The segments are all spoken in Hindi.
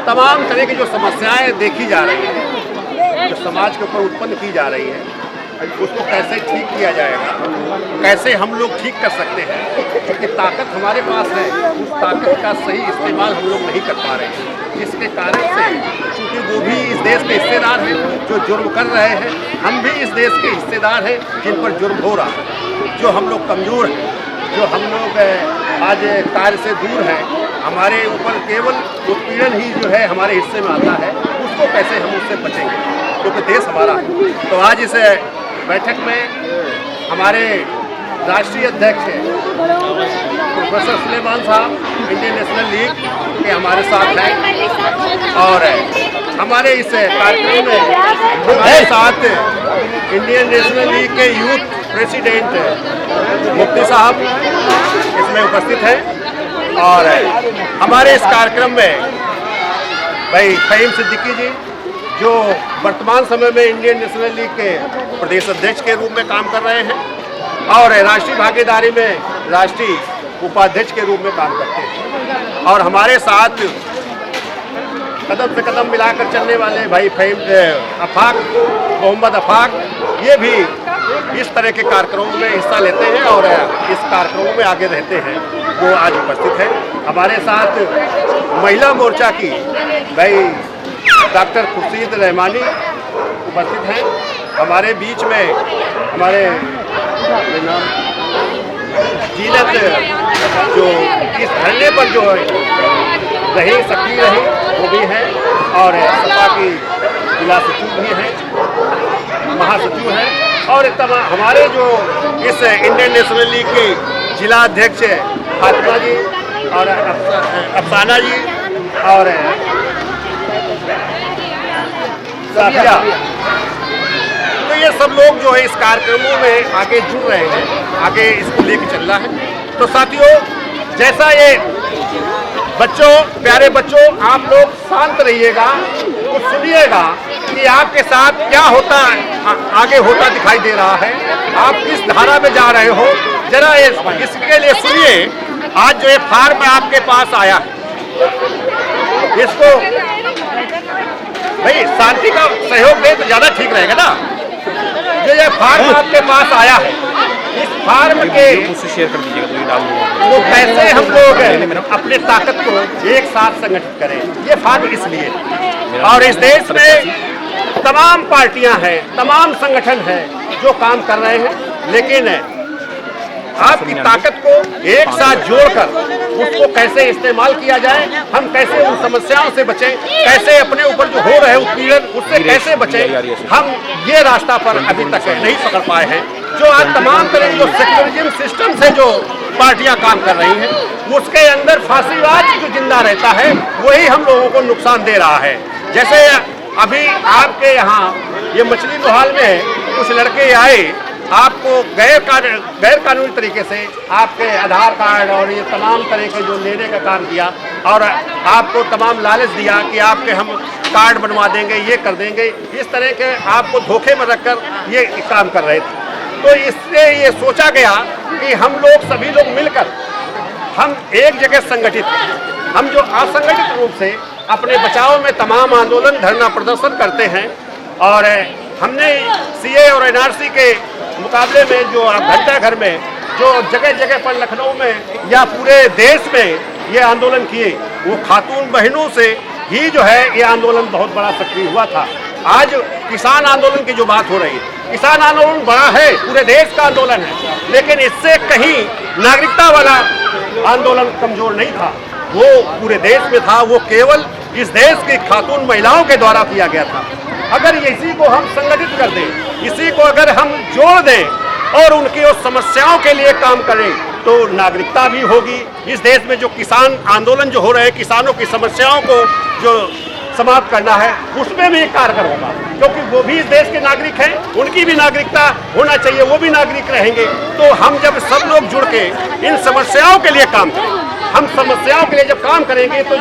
तमाम तरह की जो समस्याएं देखी जा रही हैं, जो समाज के ऊपर उत्पन्न की जा रही है, उसको कैसे ठीक किया जाएगा, कैसे हम लोग ठीक कर सकते हैं। क्योंकि ताकत हमारे पास है, उस ताकत का सही इस्तेमाल हम लोग नहीं कर पा रहे हैं, जिसके कारण से क्योंकि वो भी इस देश के हिस्सेदार हैं जो जुर्म कर रहे हैं, हम भी इस देश के हिस्सेदार हैं जिन पर जुर्म हो रहा है। जो हम लोग कमज़ोर हैं, जो हम लोग आज कार्य से दूर हैं, हमारे ऊपर केवल उत्पीड़न ही जो है हमारे हिस्से में आता है, उसको कैसे हम उससे बचेंगे, क्योंकि देश हमारा है। तो आज इस बैठक में हमारे राष्ट्रीय अध्यक्ष प्रोफेसर सुलेमान साहब इंडियन नेशनल लीग के हमारे साथ हैं, और हमारे इस कार्यक्रम में हमारे साथ इंडियन नेशनल लीग के यूथ प्रेसिडेंट मुफ्ती साहब इसमें उपस्थित हैं। और हमारे इस कार्यक्रम में भाई फ़हीम सिद्दीकी जी, जो वर्तमान समय में इंडियन नेशनल लीग के प्रदेश अध्यक्ष के रूप में काम कर रहे हैं और राष्ट्रीय भागीदारी में राष्ट्रीय उपाध्यक्ष के रूप में काम करते हैं। और हमारे साथ कदम से कदम मिलाकर चलने वाले भाई मोहम्मद अफाक, ये भी इस तरह के कार्यक्रमों में हिस्सा लेते हैं और इस कार्यक्रमों में आगे रहते हैं, वो आज उपस्थित हैं। हमारे साथ महिला मोर्चा की भाई डॉक्टर खुर्शीद रहमानी उपस्थित हैं। हमारे बीच में हमारे जीनत जो इस धरने पर जो रही सक्रिय रही वो भी हैं, और सपा की जिला सचिव भी हैं, महासचिव हैं, और हमारे जो इस इंडियन नेशनल लीग की जिला अध्यक्ष फातिमा जी और अफसाना जी और साफिया, तो ये सब लोग जो है इस कार्यक्रमों में आगे जुड़ रहे हैं, आगे इसको लेके चल रहा है। तो साथियों, जैसा ये बच्चों, प्यारे बच्चों, आप लोग शांत रहिएगा, तो सुनिएगा कि आपके साथ क्या होता आगे होता दिखाई दे रहा है, आप किस धारा में जा रहे हो, जरा इसके लिए सुनिए। आज जो ये फार्म आपके पास आया है, इसको भाई शांति का सहयोग दे तो ज़्यादा ठीक रहेगा ना। जो ये फार्म आपके पास आया है, इस फार्म के शेयर कर दीजिएगा, तो कैसे हम लोग अपने ताकत को एक साथ संगठित करें, ये फार्म इसलिए। और इस देश में तमाम पार्टियां हैं, तमाम संगठन हैं जो काम कर रहे हैं, लेकिन आपकी ताकत को एक साथ जोड़कर उसको कैसे इस्तेमाल किया जाए, हम कैसे उन समस्याओं से बचें, कैसे अपने ऊपर जो हो रहे उत्पीड़न उससे कैसे बचें, हम ये रास्ता पर अभी तक नहीं पकड़ पाए हैं। जो आज तमाम तरह की जो सेक्युलरिज्म सिस्टम से जो पार्टियां काम कर रही हैं, उसके अंदर फांसीवाद जो जिंदा रहता है, वही हम लोगों को नुकसान दे रहा है। जैसे अभी आपके यहाँ ये मछली मोहाल में कुछ लड़के आए, आपको गैर कानूनी तरीके से आपके आधार कार्ड और ये तमाम तरह के जो लेने का काम किया, और आपको तमाम लालच दिया कि आपके हम कार्ड बनवा देंगे, ये कर देंगे, इस तरह के आपको धोखे में रखकर ये काम कर रहे थे। तो इससे ये सोचा गया कि हम लोग सभी लोग मिलकर हम एक जगह संगठित हैं। हम जो असंगठित रूप से अपने बचाव में तमाम आंदोलन, धरना प्रदर्शन करते हैं, और हमने सीए और एनआरसी के मुकाबले में जो घंटा घर में जो जगह जगह पर लखनऊ में या पूरे देश में ये आंदोलन किए, वो खातून बहनों से ही जो है ये आंदोलन बहुत बड़ा सक्रिय हुआ था। आज किसान आंदोलन की जो बात हो रही है, किसान आंदोलन बड़ा है, पूरे देश का आंदोलन है, लेकिन इससे कहीं नागरिकता वाला आंदोलन कमजोर नहीं था, वो पूरे देश में था, वो केवल इस देश की खातून महिलाओं के द्वारा किया गया था। अगर इसी को हम संगठित कर दें, इसी को अगर हम जोड़ दें और उनकी उस समस्याओं के लिए काम करें, तो नागरिकता भी होगी। इस देश में जो किसान आंदोलन जो हो रहे हैं, किसानों की समस्याओं को जो समाप्त करना है, उसमें भी कारगर होगा, क्योंकि वो भी इस देश के नागरिक हैं, उनकी भी नागरिकता होना चाहिए, वो भी नागरिक रहेंगे। तो हम जब सब लोग जुड़ के इन समस्याओं के लिए काम करें, हम समस्याओं के लिए जब काम करेंगे, तो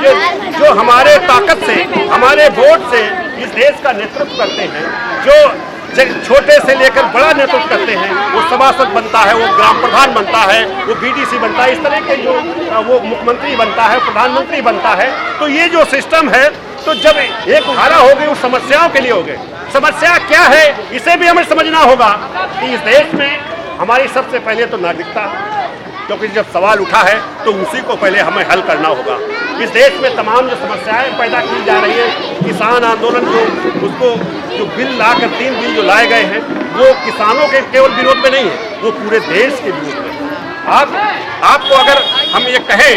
जो हमारे ताकत से, हमारे वोट से इस देश का नेतृत्व करते हैं, जो छोटे से लेकर बड़ा नेतृत्व करते हैं, वो सभासद बनता है, वो ग्राम प्रधान बनता है, वो बीडीसी बनता है, इस तरह के जो वो मुख्यमंत्री बनता है, प्रधानमंत्री बनता है। तो ये जो सिस्टम है, तो जब एक धारा हो गई उस समस्याओं के लिए हो गए, समस्या क्या है इसे भी हमें समझना होगा कि इस देश में हमारी सबसे पहले तो नागरिकता, क्योंकि जब सवाल उठा है तो उसी को पहले हमें हल करना होगा। इस देश में तमाम जो समस्याएं पैदा की जा रही हैं, किसान आंदोलन जो उसको जो बिल लाकर 3 बिल जो लाए गए हैं वो किसानों के केवल विरोध में नहीं है, वो पूरे देश के विरोध में। आपको अगर हम ये कहें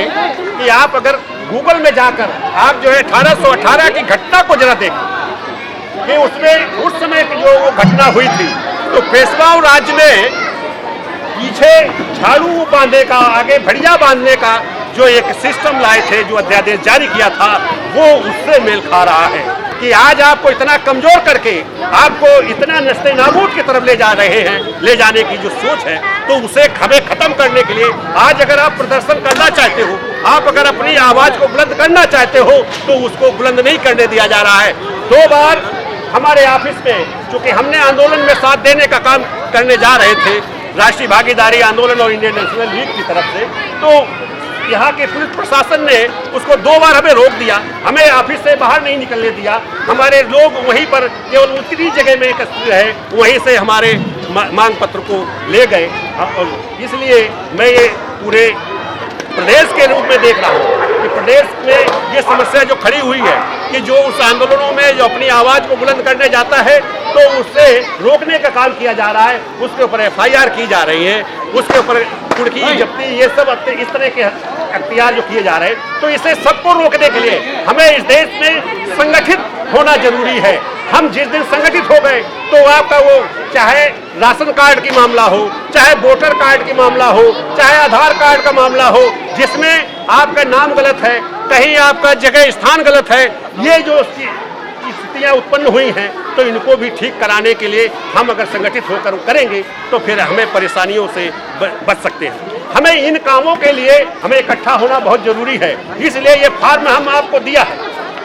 कि आप अगर गूगल में जाकर आप जो है 1818 की घटना को जरा देखें कि उसमें उस समय की जो वो घटना हुई थी, तो पेशवाओं राज्य में पीछे झाड़ू बांधने का, आगे भड़िया बांधने का जो एक सिस्टम लाए थे, जो अध्यादेश जारी किया था, वो उससे मेल खा रहा है कि आज आपको इतना कमजोर करके आपको इतना नस्ते नाबूद की तरफ ले जा रहे हैं। ले जाने की जो सोच है तो उसे हमें खत्म करने के लिए आज अगर आप प्रदर्शन करना चाहते हो, आप अगर अपनी आवाज को बुलंद करना चाहते हो तो उसको बुलंद नहीं करने दिया जा रहा है। 2 बार हमारे ऑफिस में, चूंकि हमने आंदोलन में साथ देने का काम करने जा रहे थे राष्ट्रीय भागीदारी आंदोलन और इंडियन नेशनल लीग की तरफ से, तो यहाँ के पुलिस प्रशासन ने उसको 2 बार हमें रोक दिया, हमें ऑफिस से बाहर नहीं निकलने दिया। हमारे लोग वहीं पर केवल उतनी जगह में एकत्रित रहे, वहीं से हमारे मांग पत्र को ले गए। और इसलिए मैं ये पूरे प्रदेश के रूप में देख रहा हूँ कि प्रदेश में ये समस्या जो खड़ी हुई है कि जो उस आंदोलनों में जो अपनी आवाज़ को बुलंद करने जाता है तो उससे रोकने का काम किया जा रहा है, उसके ऊपर FIR की जा रही है, उसके ऊपर कुर्की जब्ती, ये सब इस तरह के अख्तियार जो किए जा रहे हैं। तो इसे सबको रोकने के लिए हमें इस देश में संगठित होना जरूरी है। हम जिस दिन संगठित हो गए तो आपका वो चाहे राशन कार्ड की मामला हो, चाहे वोटर कार्ड की मामला हो, चाहे आधार कार्ड का मामला हो, जिसमें आपका नाम गलत है, कहीं आपका जगह स्थान गलत है, ये जो स्थितियाँ उत्पन्न हुई हैं तो इनको भी ठीक कराने के लिए हम अगर संगठित होकर करेंगे तो फिर हमें परेशानियों से बच सकते हैं। हमें इन कामों के लिए हमें इकट्ठा होना बहुत जरूरी है। इसलिए ये फॉर्म हम आपको दिया है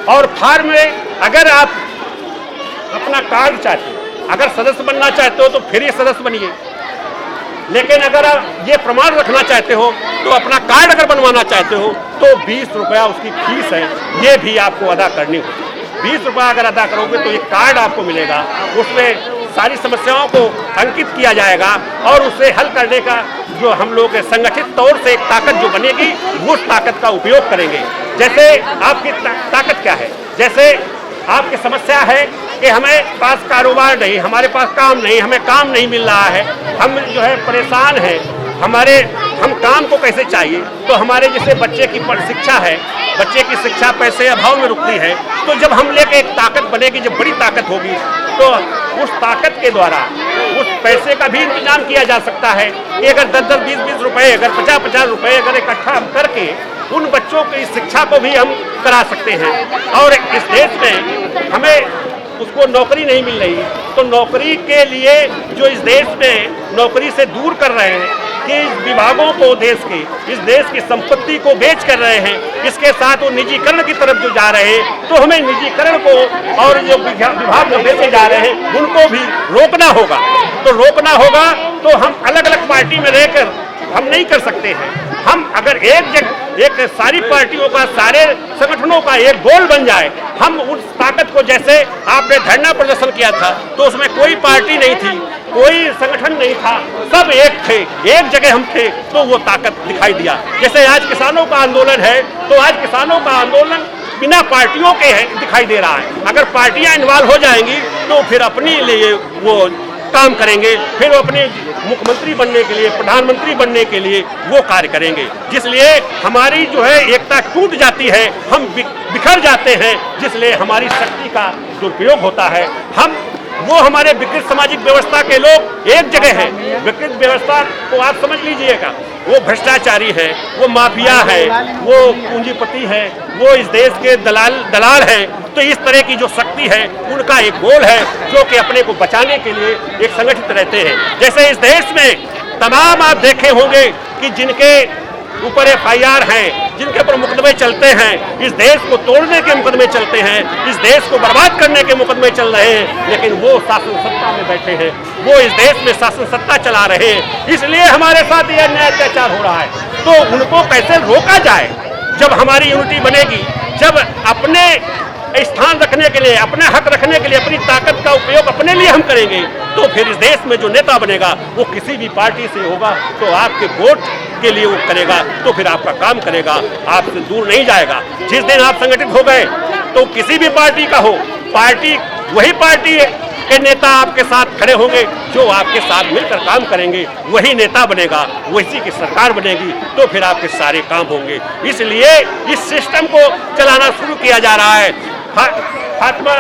और फॉर्म में अगर आप अपना कार्ड चाहते हो, अगर सदस्य बनना चाहते हो तो फिर ये सदस्य बनिए, लेकिन अगर आप ये प्रमाण रखना चाहते हो तो अपना कार्ड अगर बनवाना चाहते हो तो 20 रुपया उसकी फीस है, ये भी आपको अदा करनी होगी। 20 रुपया अगर अदा करोगे तो एक कार्ड आपको मिलेगा, उसमें सारी समस्याओं को अंकित किया जाएगा और उसे हल करने का जो हम लोग संगठित तौर से एक ताकत जो बनेगी उस ताकत का उपयोग करेंगे। जैसे आपकी ताकत क्या है, जैसे आपकी समस्या है कि हमें पास कारोबार नहीं, हमारे पास काम नहीं, हमें काम नहीं मिल रहा है, हम जो है परेशान हैं, हम काम को कैसे चाहिए, तो हमारे जैसे बच्चे की शिक्षा है, बच्चे की शिक्षा पैसे अभाव में रुकती है, तो जब हम लेके एक ताकत बनेगी, जब बड़ी ताकत होगी तो उस ताकत के द्वारा उस पैसे का भी इंतजाम किया जा सकता है कि अगर 10-10, 20-20 रुपए, अगर 50-50 रुपए अगर इकट्ठा हम करके उन बच्चों की शिक्षा को भी हम करा सकते हैं। और इस देश में हमें उसको नौकरी नहीं मिल रही, तो नौकरी के लिए जो इस देश में नौकरी से दूर कर रहे हैं कि विभागों को इस देश की संपत्ति को बेच कर रहे हैं, इसके साथ वो निजीकरण की तरफ जो जा रहे हैं, तो हमें निजीकरण को और जो विभाग को बेचे जा रहे हैं उनको भी रोकना होगा। तो रोकना होगा तो हम अलग अलग पार्टी में रहकर हम नहीं कर सकते हैं। हम अगर एक सारी पार्टियों का, सारे संगठनों का एक गोल बन जाए, हम उस ताकत को, जैसे आपने धरना प्रदर्शन किया था तो उसमें कोई पार्टी नहीं थी, कोई संगठन नहीं था, सब एक थे, एक जगह हम थे, तो वो ताकत दिखाई दिया। जैसे आज किसानों का आंदोलन है तो आज किसानों का आंदोलन बिना पार्टियों के दिखाई दे रहा है। अगर पार्टियां इन्वॉल्व हो जाएंगी तो फिर अपने लिए वो काम करेंगे, फिर वो अपने मुख्यमंत्री बनने के लिए, प्रधानमंत्री बनने के लिए वो कार्य करेंगे, जिसलिए हमारी जो है एकता टूट जाती है, हम बिखर जाते हैं, जिसलिए हमारी शक्ति का जो उपयोग होता है, वो हमारे विकृत सामाजिक व्यवस्था के लोग एक जगह हैं। विकृत व्यवस्था को आप समझ लीजिएगा, वो भ्रष्टाचारी है, वो माफिया है, वो पूंजीपति है, वो इस देश के दलाल हैं। तो इस तरह की जो शक्ति है उनका एक गोल है जो कि अपने को बचाने के लिए एक संगठित रहते हैं। जैसे इस देश में तमाम आप देखे होंगे कि जिनके ऊपर FIR हैं, जिनके ऊपर मुकदमे चलते हैं, इस देश को तोड़ने के मुकदमे चलते हैं, इस देश को बर्बाद करने के मुकदमे चल रहे हैं, लेकिन वो शासन सत्ता में बैठे हैं, वो इस देश में शासन सत्ता चला रहे हैं। इसलिए हमारे साथ ये अन्याय अत्याचार हो रहा है। तो उनको कैसे रोका जाए? जब हमारी यूनिटी बनेगी, जब अपने स्थान रखने के लिए, अपना हक रखने के लिए अपनी ताकत का उपयोग अपने लिए हम करेंगे, तो फिर इस देश में जो नेता बनेगा वो किसी भी पार्टी से होगा, तो आपके वोट के लिए वो करेगा, तो फिर आपका काम करेगा, आपसे दूर नहीं जाएगा। जिस दिन आप संगठित हो गए तो किसी भी पार्टी का हो, पार्टी वही पार्टी के नेता आपके साथ खड़े होंगे जो आपके साथ मिलकर काम करेंगे, वही नेता बनेगा, वही की सरकार बनेगी, तो फिर आपके सारे काम होंगे। इसलिए इस सिस्टम को चलाना शुरू किया जा रहा है। फातिमा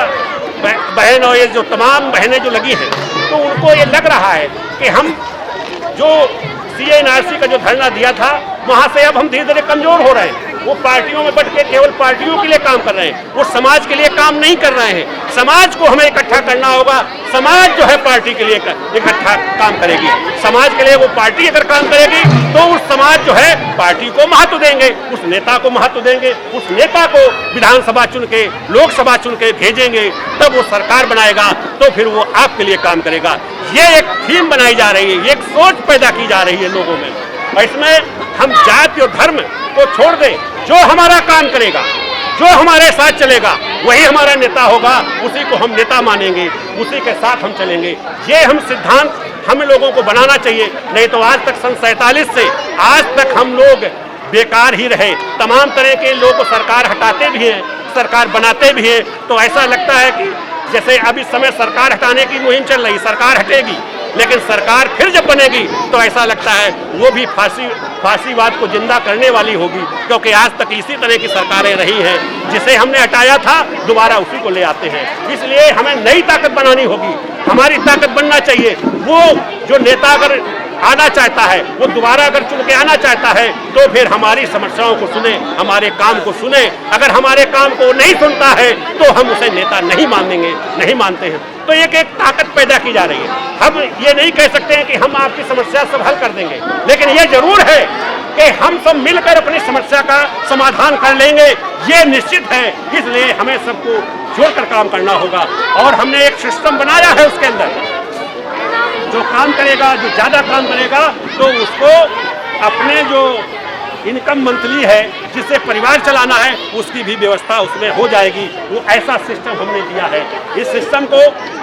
बहन और ये जो तमाम बहनें जो लगी हैं, तो उनको ये लग रहा है कि हम जो CA/NRC का जो धरना दिया था, वहाँ से अब हम धीरे धीरे कमजोर हो रहे हैं। वो पार्टियों में बैठ के केवल पार्टियों के लिए काम कर रहे हैं, वो समाज के लिए काम नहीं कर रहे हैं। समाज को हमें इकट्ठा करना होगा। समाज जो है पार्टी के लिए इकट्ठा काम करेगी। समाज के लिए वो पार्टी अगर काम करेगी तो उस समाज जो है पार्टी को महत्व देंगे, उस नेता को महत्व देंगे, उस नेता को विधानसभा चुन के, लोकसभा चुन के भेजेंगे, तब वो सरकार बनाएगा, तो फिर वो आपके लिए काम करेगा। ये एक थीम बनाई जा रही है, ये एक सोच पैदा की जा रही है लोगों में, और इसमें हम जाति और धर्म को छोड़ दें। जो हमारा काम करेगा, जो हमारे साथ चलेगा, वही हमारा नेता होगा, उसी को हम नेता मानेंगे, उसी के साथ हम चलेंगे। ये हम सिद्धांत हम लोगों को बनाना चाहिए। नहीं तो आज तक सन 47 से आज तक हम लोग बेकार ही रहे। तमाम तरह के लोग को सरकार हटाते भी हैं, सरकार बनाते भी हैं, तो ऐसा लगता है कि जैसे अब इस समय सरकार हटाने की मुहिम चल रही, सरकार हटेगी, लेकिन सरकार फिर जब बनेगी तो ऐसा लगता है वो भी फांसीवाद को जिंदा करने वाली होगी, क्योंकि आज तक इसी तरह की सरकारें रही हैं। जिसे हमने हटाया था दोबारा उसी को ले आते हैं। इसलिए हमें नई ताकत बनानी होगी, हमारी ताकत बनना चाहिए। वो जो नेता अगर आना चाहता है, वो दोबारा अगर चुन के आना चाहता है, तो फिर हमारी समस्याओं को सुने, हमारे काम को सुने। अगर हमारे काम को नहीं सुनता है तो हम उसे नेता नहीं मानेंगे, नहीं मानते हैं। तो एक ताकत पैदा की जा रही है। हम ये नहीं कह सकते हैं कि हम आपकी समस्या सब हल कर देंगे, लेकिन ये जरूर है कि हम सब मिलकर अपनी समस्या का समाधान कर लेंगे, ये निश्चित है। इसलिए हमें सबको जोड़कर काम करना होगा, और हमने एक सिस्टम बनाया है। उसके अंदर जो काम करेगा, जो ज्यादा काम करेगा, तो उसको अपने जो इनकम मंथली है, जिससे परिवार चलाना है, उसकी भी व्यवस्था उसमें हो जाएगी। वो ऐसा सिस्टम हमने दिया है। इस सिस्टम को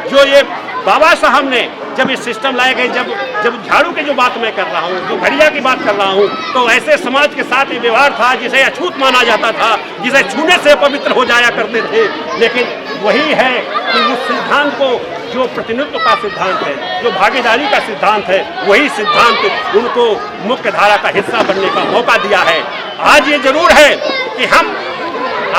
जो ये बाबा साहब ने जब इस सिस्टम लाए गए, जब झाड़ू की जो बात मैं कर रहा हूँ, जो घड़िया की बात कर रहा हूँ, तो ऐसे समाज के साथ ये व्यवहार था जिसे अछूत माना जाता था, जिसे छूने से पवित्र हो जाया करते थे। लेकिन वही है कि उस सिद्धांत को, जो प्रतिनिधित्व का सिद्धांत है, जो भागीदारी का सिद्धांत है, वही सिद्धांत उनको मुख्य धारा का हिस्सा बनने का मौका दिया है। आज ये जरूर है कि हम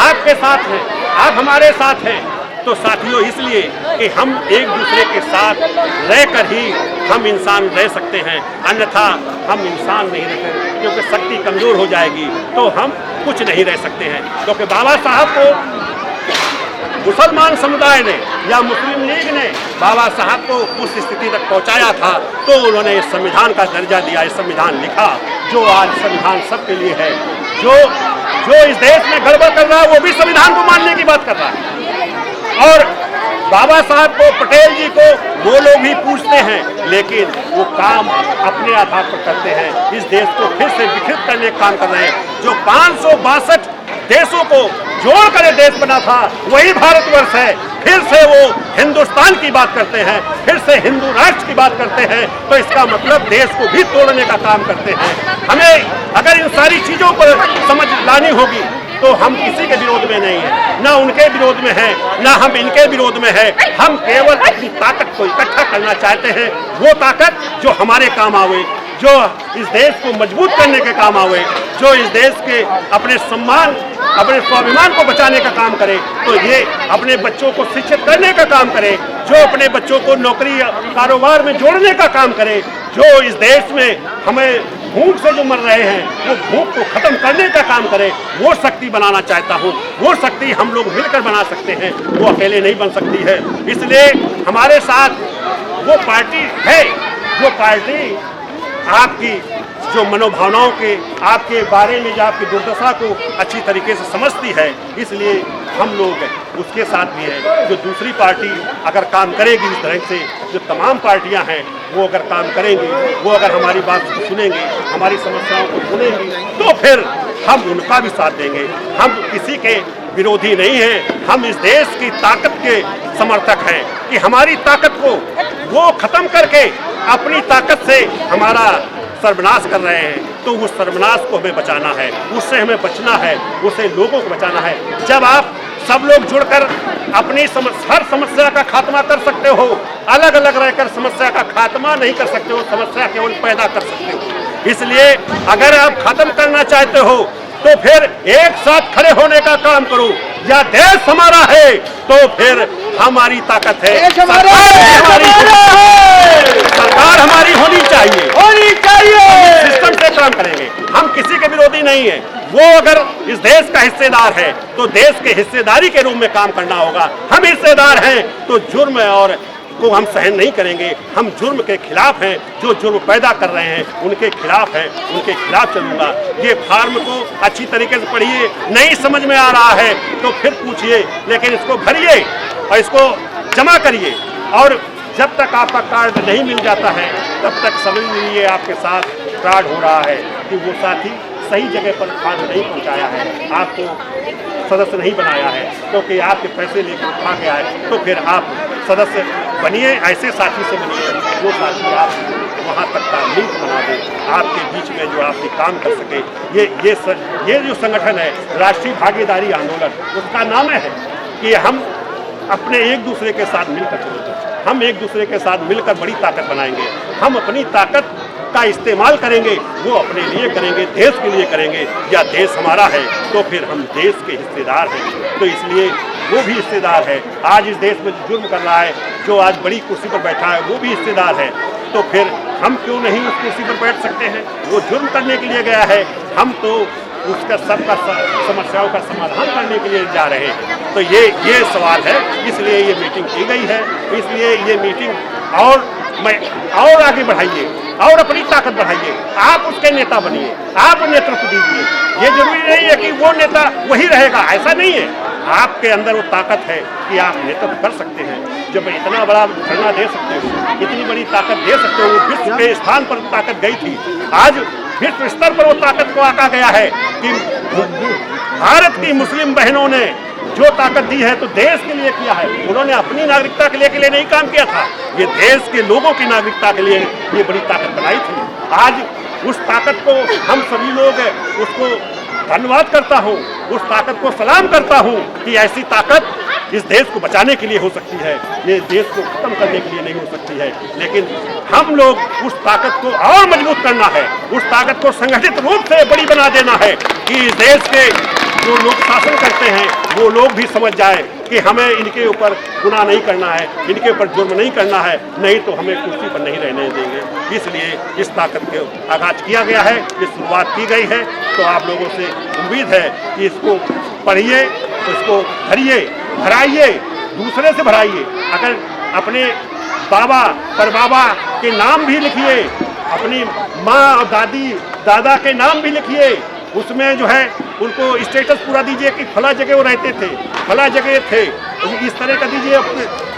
आपके साथ हैं, आप हमारे साथ हैं, तो साथियों इसलिए कि हम एक दूसरे के साथ रहकर ही हम इंसान रह सकते हैं, अन्यथा हम इंसान नहीं रह सकते, क्योंकि शक्ति कमजोर हो जाएगी तो हम कुछ नहीं रह सकते हैं। क्योंकि बाबा साहब को मुसलमान समुदाय ने या मुस्लिम लीग ने बाबा साहब को उस स्थिति तक पहुंचाया था, तो उन्होंने इस संविधान का दर्जा दिया, इस संविधान लिखा, जो आज संविधान सबके लिए है। जो इस देश में गड़बड़ कर रहा है वो भी संविधान को मानने की बात कर रहा है। और बाबा साहब को, पटेल जी को वो लोग भी पूछते हैं, लेकिन वो काम अपने आधार पर करते हैं। इस देश को फिर से विकसित करने का काम कर रहे हैं। जो 562 देशों को जोड़कर ये देश बना था, वही भारतवर्ष है। फिर से वो हिंदुस्तान की बात करते हैं, फिर से हिंदू राष्ट्र की बात करते हैं, तो इसका मतलब देश को भी तोड़ने का काम करते हैं। हमें अगर इन सारी चीजों पर समझ लानी होगी तो हम किसी के विरोध में नहीं है, ना उनके विरोध में है, ना हम इनके विरोध में है। हम केवल अपनी ताकत को इकट्ठा करना चाहते हैं, वो ताकत जो हमारे काम आवे, जो इस देश को मजबूत करने के काम आवे, जो इस देश के अपने सम्मान, अपने स्वाभिमान को बचाने का काम करे। तो ये अपने बच्चों को शिक्षित करने का काम करे, जो अपने बच्चों को नौकरी कारोबार में जोड़ने का काम करे, जो इस देश में हमें भूख से जो मर रहे हैं वो भूख को खत्म करने का काम करे, वो शक्ति बनाना चाहता हूँ। वो शक्ति हम लोग मिलकर बना सकते हैं, वो अकेले नहीं बन सकती है। इसलिए हमारे साथ वो पार्टी है, जो पार्टी आपकी जो मनोभावनाओं के, आपके बारे में, जो आपकी दुर्दशा को अच्छी तरीके से समझती है, इसलिए हम लोग उसके साथ भी है। जो दूसरी पार्टी अगर काम करेगी इस तरह से, जो तमाम पार्टियां हैं वो अगर काम करेंगी, वो अगर हमारी बात को सुनेंगी, हमारी समस्याओं को सुनेंगी, तो फिर हम उनका भी साथ देंगे। हम किसी के विरोधी नहीं हैं, हम इस देश की ताकत के समर्थक हैं कि हमारी ताकत को वो खत्म करके अपनी ताकत से हमारा सर्वनाश कर रहे हैं। तो उस सर्वनाश को हमें बचाना है, उससे हमें बचना है, उससे लोगों को बचाना है। जब आप सब लोग जुड़कर अपनी हर समस्या का खात्मा कर सकते हो, अलग अलग रहकर समस्या का खात्मा नहीं कर सकते हो, समस्या केवल पैदा कर सकते हो। इसलिए अगर आप खत्म करना चाहते हो तो फिर एक साथ खड़े होने का काम करो। या देश हमारा है तो फिर हमारी ताकत है, सरकार हमारी होनी चाहिए, सिस्टम से काम करेंगे। हम किसी के विरोधी नहीं है। वो अगर इस देश का हिस्सेदार है तो देश के हिस्सेदारी के रूप में काम करना होगा। हम हिस्सेदार हैं तो जुर्म और को हम सहन नहीं करेंगे। हम जुर्म के खिलाफ हैं, जो जुर्म पैदा कर रहे हैं उनके खिलाफ हैं, उनके खिलाफ चलूंगा। ये फार्म को अच्छी तरीके से पढ़िए, नहीं समझ में आ रहा है तो फिर पूछिए, लेकिन इसको भरिए और इसको जमा करिए। और जब तक आपका कार्ड नहीं मिल जाता है तब तक समझ लीजिए आपके साथ फ्रॉड हो रहा है कि वो साथी सही जगह पर खाद नहीं पहुंचाया है, आपको सदस्य नहीं बनाया है, क्योंकि आपके पैसे लेकर खा के आए। तो फिर आप सदस्य बनिए, ऐसे साथी से बनिए जो साथी आप वहाँ तक का लिंक बना दे, आपके बीच में जो आपके काम कर सके। ये जो संगठन है राष्ट्रीय भागीदारी आंदोलन, उसका नाम है कि हम अपने एक दूसरे के साथ मिलकर चलेंगे, हम एक दूसरे के साथ मिलकर बड़ी ताकत बनाएंगे। हम अपनी ताकत का इस्तेमाल करेंगे, वो अपने लिए करेंगे, देश के लिए करेंगे। या देश हमारा है तो फिर हम देश के हिस्सेदार हैं, तो इसलिए वो भी हिस्सेदार है। आज इस देश में जुर्म कर रहा है, जो आज बड़ी कुर्सी पर बैठा है वो भी हिस्सेदार है। तो फिर हम क्यों नहीं उस कुर्सी पर बैठ सकते हैं? वो जुर्म करने के लिए गया है, हम तो उसका सबका समस्याओं का समाधान करने के लिए जा रहे हैं। तो ये सवाल है, इसलिए ये मीटिंग की गई है। इसलिए ये मीटिंग और आगे बढ़ाइए और अपनी ताकत बढ़ाइए। आप उसके नेता बनिए, आप नेतृत्व दीजिए। ये जरूरी नहीं है कि वो नेता वही रहेगा, ऐसा नहीं है। आपके अंदर वो ताकत है कि आप नेतृत्व कर सकते हैं। जब इतना बड़ा धरना दे सकते हो, इतनी बड़ी ताकत दे सकते हो, विश्व के स्थान पर ताकत गई थी, आज विश्व स्तर पर वो ताकत को आका गया है कि भारत की मुस्लिम बहनों ने जो ताकत दी है तो देश के लिए किया है। उन्होंने अपनी नागरिकता के लिए नहीं काम किया था, ये देश के लोगों की नागरिकता के लिए ये बड़ी ताकत बनाई थी। आज उस ताकत को हम सभी लोग उसको धन्यवाद करता हूँ, उस ताकत को सलाम करता हूँ कि ऐसी ताकत इस देश को बचाने के लिए हो सकती है, ये देश को खत्म करने के लिए नहीं हो सकती है। लेकिन हम लोग उस ताकत को और मजबूत करना है, उस ताकत को संगठित रूप से बड़ी बना देना है कि इस देश के जो लोग शासन करते हैं वो लोग भी समझ जाए कि हमें इनके ऊपर गुनाह नहीं करना है, इनके ऊपर जुर्म नहीं करना है, नहीं तो हमें कुर्सी पर नहीं रहने देंगे। इसलिए इस ताकत के आगाज किया गया है, इस शुरुआत की गई है। तो आप लोगों से उम्मीद है कि इसको पढ़िए, इसको भरिए, भराइए, दूसरे से भराइए। अगर अपने बाबा परबाबा के नाम भी लिखिए, अपनी माँ और दादा के नाम भी लिखिए, उसमें जो है उनको स्टेटस पूरा दीजिए कि फला जगह वो रहते थे, फला जगह थे, इस तरह का दीजिए।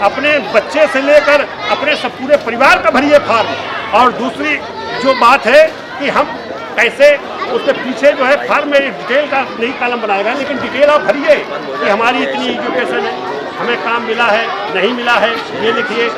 अपने बच्चे से लेकर अपने सब पूरे परिवार का भरिए फॉर्म। और दूसरी जो बात है कि हम कैसे उसके पीछे जो है फॉर्म में डिटेल का नहीं कॉलम बनाएगा, लेकिन डिटेल आप भरिए कि हमारी इतनी एजुकेशन है, हमें काम मिला है नहीं मिला है, ये लिखिए।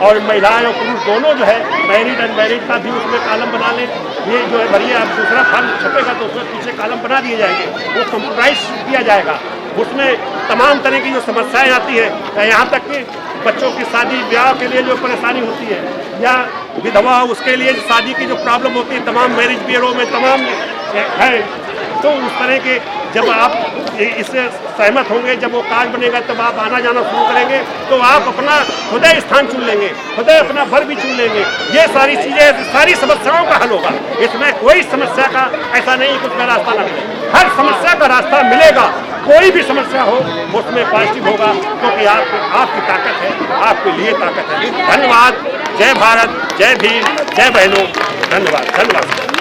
और महिलाएं और पुरुष दोनों जो है मैरिड अनमैरिड का भी उसमें कॉलम बना लें, ये जो है भरिए। आप दूसरा फॉर्म छपेगा तो उसमें पीछे कॉलम बना दिए जाएंगे, वो कंप्यूटराइज किया जाएगा। उसमें तमाम तरह की जो समस्याएं आती है, यहाँ तक कि बच्चों की शादी ब्याह के लिए जो परेशानी होती है, या विधवा उसके लिए शादी की जो प्रॉब्लम होती है, तमाम मैरिज ब्यूरो में तमाम है। तो उस तरह के जब आप इससे सहमत होंगे, जब वो कार्ड बनेगा तब आप आना जाना शुरू करेंगे, तो आप अपना खुदे स्थान चुन लेंगे, खुदे अपना घर भी चुन लेंगे। ये सारी चीज़ें, सारी समस्याओं का हल होगा। इसमें कोई समस्या का ऐसा नहीं कि उसका रास्ता ना मिले, हर समस्या का रास्ता मिलेगा। कोई भी समस्या हो उसमें पॉजिटिव होगा, क्योंकि आपकी ताकत है, आपके लिए ताकत है। धन्यवाद। जय भारत, जय भीम, जय बहनों। धन्यवाद, धन्यवाद।